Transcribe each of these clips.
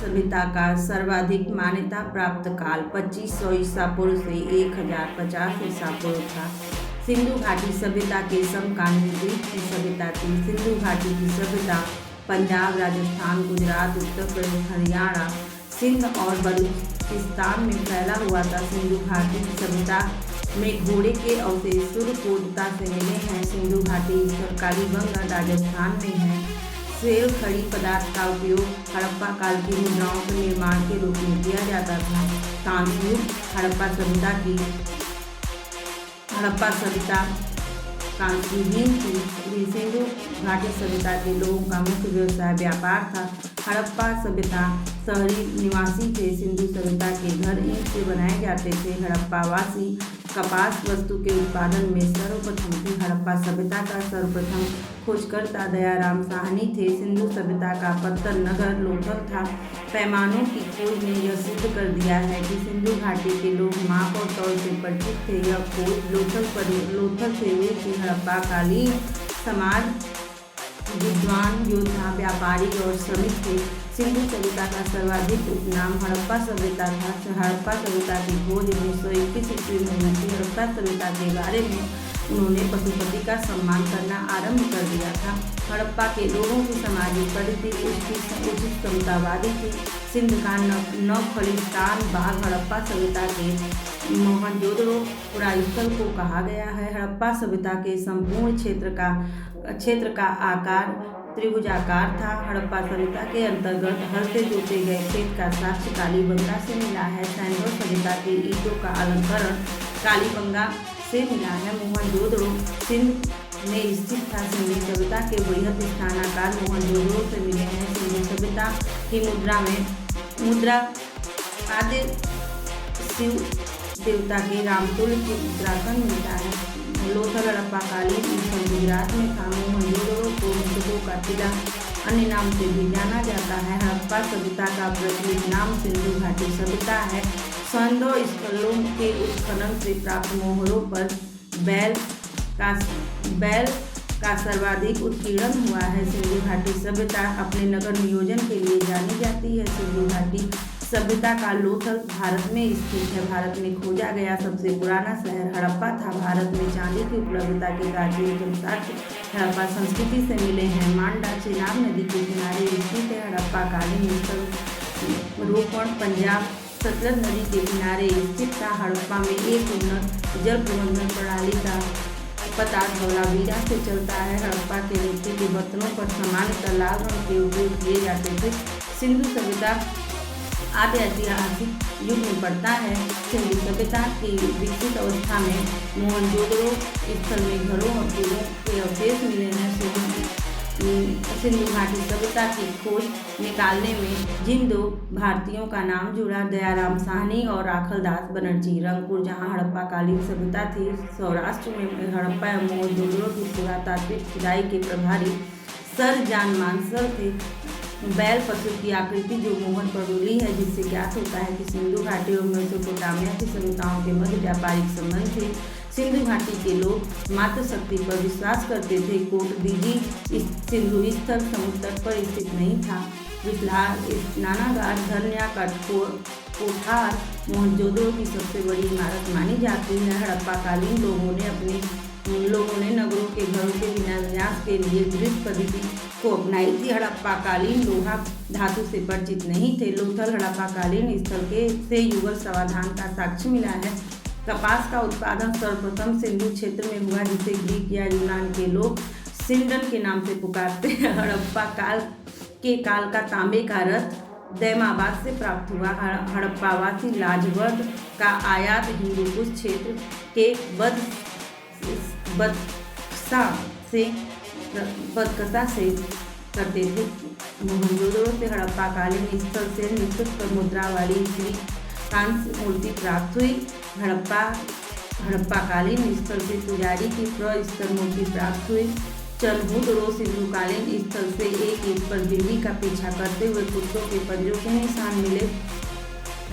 सभ्यता का सर्वाधिक मान्यता प्राप्त काल 2500 ईसा पूर्व से 1050 ईसा पूर्व था। सिंधु घाटी सभ्यता के समकालीन ग्रीक की सभ्यता थी। सिंधु घाटी की सभ्यता पंजाब, राजस्थान, गुजरात, उत्तर प्रदेश, हरियाणा, सिंध और बलूचिस्तान में फैला हुआ था। सिंधु घाटी की सभ्यता में घोड़े के अवशेष सूर्यकोटता से मिले हैं। सिंधु घाटी कालीबंगा राजस्थान में है। सेल खड़ी पदार्थ का उपयोग हड़प्पा काल की मुद्राओं के निर्माण के रूप में किया जाता था। कांस्य युग हड़प्पा सभ्यता कांस्यहीन थी। सिंधु घाटी सभ्यता के लोगों का मुख्य व्यवसाय व्यापार था। हड़प्पा सभ्यता शहरी निवासी थे। सिंधु सभ्यता के घर ईंट से बनाए जाते थे। हड़प्पावासी कपास वस्तु के उत्पादन में सर्वप्रथम थे। हड़प्पा सभ्यता का सर्वप्रथम खोजकर्ता दयाराम साहनी थे। सिंधु सभ्यता का पत्तन नगर लोथल था। पैमानों की खोज ने यह सिद्ध कर दिया है कि सिंधु घाटी के लोग माप और तौल से परिचित थे। यह खोज लोथल से हुई थी। हड़प्पा कालीन समाज विद्वान, योद्धा, व्यापारी और श्रमिक थे। सिंधु सभ्यता का सर्वाधिक उपनाम हड़प्पा सभ्यता था। हड़प्पा सभ्यता की खोज 1921 ईस्वी में हुई थी। हड़प्पा सभ्यता के बारे में उन्होंने पशुपति का सम्मान करना आरंभ कर दिया था। हड़प्पा के लोगों की सामाजिक परिधि उचित समतावादी थी। सिंध का नवखलिस्तान बाग हड़प्पा सभ्यता के मोहनजोदड़ो पुरास्थल को कहा गया है। हड़प्पा सभ्यता के संपूर्ण क्षेत्र का आकार त्रिभुजाकार था। हड़प्पा सभ्यता के अंतर्गत हल से जोते गए खेत का साक्ष्य कालीबंगा से मिला है। सैंडो सभ्यता के ईंटों का अलंकरण कालीबंगा से मिला है। मोहनजोदड़ो सिंध में स्थित था। सिंधु सभ्यता के बृहद स्थानाकार मोहनजोदड़ो से मिले हैं। सिंधु सभ्यता की मुद्रा आदि शिव देवता के रामतुल्य के उत्तराखंड मिलता है। लोथल हड़प्पा कालीन स्थल गुजरात में था। मोहनजोदड़ो को मुद्दों का टीला अन्य नाम से भी जाना जाता है। हड़प्पा सभ्यता का प्रचलित नाम सिंधु घाटी सभ्यता है। सौंदो स्थलों के उत्खनन से प्राप्त मोहरों पर बैल का सर्वाधिक उत्कीर्णन हुआ है। सिंधु घाटी सभ्यता अपने नगर नियोजन के लिए जानी जाती है। सिंधु घाटी सभ्यता का लोथल भारत में स्थित है। भारत में खोजा गया सबसे पुराना शहर हड़प्पा था। भारत में चांदी की उपलब्धता के प्राचीन साक्ष्य हड़प्पा संस्कृति से मिले हैं। मांडा चेनाब नदी के किनारे स्थित है। हड़प्पा कालीन स्थल रोपण पंजाब सतलज नदी के किनारे स्थित था। हड़प्पा में एक उन्नत जल प्रबंधन प्रणाली का पता धौलावीरा से चलता है। हड़प्पा के मिट्टी के बर्तनों पर सामान्यतः लाल रंग के उपयोग किए जाते थे। सिंधु सभ्यता आदि ऐतिहासिक युग में पड़ता है। सिंधु सभ्यता की विकसित अवस्था में मोहनजोदड़ो स्थल में घरों और पुलों के अवशेष मिले हैं। सिंधु घाटी सभ्यता की खोज निकालने में जिन दो भारतीयों का नाम जुड़ा दयाराम साहनी और राखलदास बनर्जी। रंगपुर जहां हड़प्पा कालीन सभ्यता थी, सौराष्ट्र में हड़प्पा एवं मोहनजोदड़ो की पुरातात्विक खुदाई के प्रभारी सर जॉन मार्शल थे। बैल पशु की आकृति जो मोहर पर मिली है, जिससे ज्ञात होता है कि सिंधु घाटी और मेसोपोटामिया की सभ्यताओं के मध्य व्यापारिक संबंध थे। सिंधु घाटी के लोग मातृशक्ति पर विश्वास करते थे। कोटदीजी सिंधु स्थल समुद्र तट पर स्थित नहीं था। स्नानागार धन्या कोठार मोहनजोदड़ो की सबसे बड़ी इमारत मानी जाती है। हड़प्पा कालीन लोगों ने नगरों के घरों के विन्यास के लिए ग्रीक पद्धति को अपनाई थी। हड़प्पा कालीन लोहा धातु से परिचित नहीं थे। लोथल हड़प्पा कालीन स्थल से युगल समाधान का साक्ष्य मिला है। कपास का उत्पादन सर्वप्रथम सिंधु क्षेत्र में हुआ, जिसे ग्रीक या यूनान के लोग सिंडन के नाम से पुकारते हैं। हड़प्पा काल का तांबे का रथ दैमाबाद से प्राप्त हुआ। हड़प्पावासी लाजवर्द का आयात हिंदूकुश क्षेत्र के बदकसा से करते थे। मोहनजोदड़ो से हड़प्पा कालीन स्थल से निश्चित पर मुद्रा वाली ग्रीक कांस्य मूर्ति प्राप्त हुई। हड़प्पा कालीन स्थल से पुजारी की प्रस्तर मूर्ति प्राप्त हुई। चंद्रभूडरो सिंधुकालीन स्थल से एक ईंट पर बिल्ली का पीछा करते हुए कुत्तों के पंजों के निशान मिले।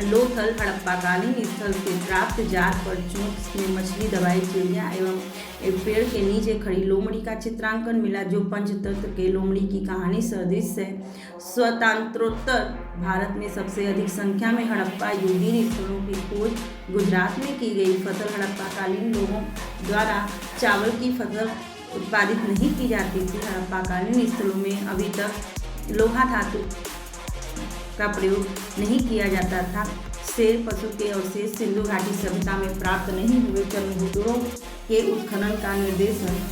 लोथल हड़प्पाकालीन स्थल से प्राप्त जाल पर चोंच में मछली दबाई चिड़िया एवं एक पेड़ के नीचे खड़ी लोमड़ी का चित्रांकन मिला, जो पंचतंत्र के लोमड़ी की कहानी सदृश है। स्वतंत्रोत्तर भारत में सबसे अधिक संख्या में हड़प्पा युगीन स्थलों की खोज गुजरात में की गई। फसल हड़प्पाकालीन लोगों द्वारा चावल की फसल उत्पादित नहीं की जाती थी। हड़प्पाकालीन स्थलों में अभी तक लोहा धातु का प्रयोग नहीं किया जाता था। शेर पशु के अवशेष सिंधु घाटी सभ्यता में प्राप्त नहीं हुए। चंद्रभूडों के उत्खनन का निर्देशन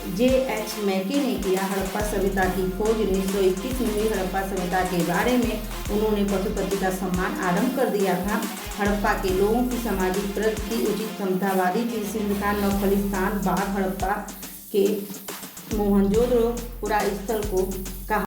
J.H. मैके ने किया। हड़प्पा सभ्यता की खोज 1921 में हुई। हड़प्पा सभ्यता के बारे में उन्होंने पशुपति का सम्मान आरंभ कर दिया था। हड़प्पा के लोगों की सामाजिक प्रगति उचित समतावादी थी। सिंध का नौखलिस्तान बाग हड़प्पा के मोहनजोदड़ो पुरा स्थल को कहा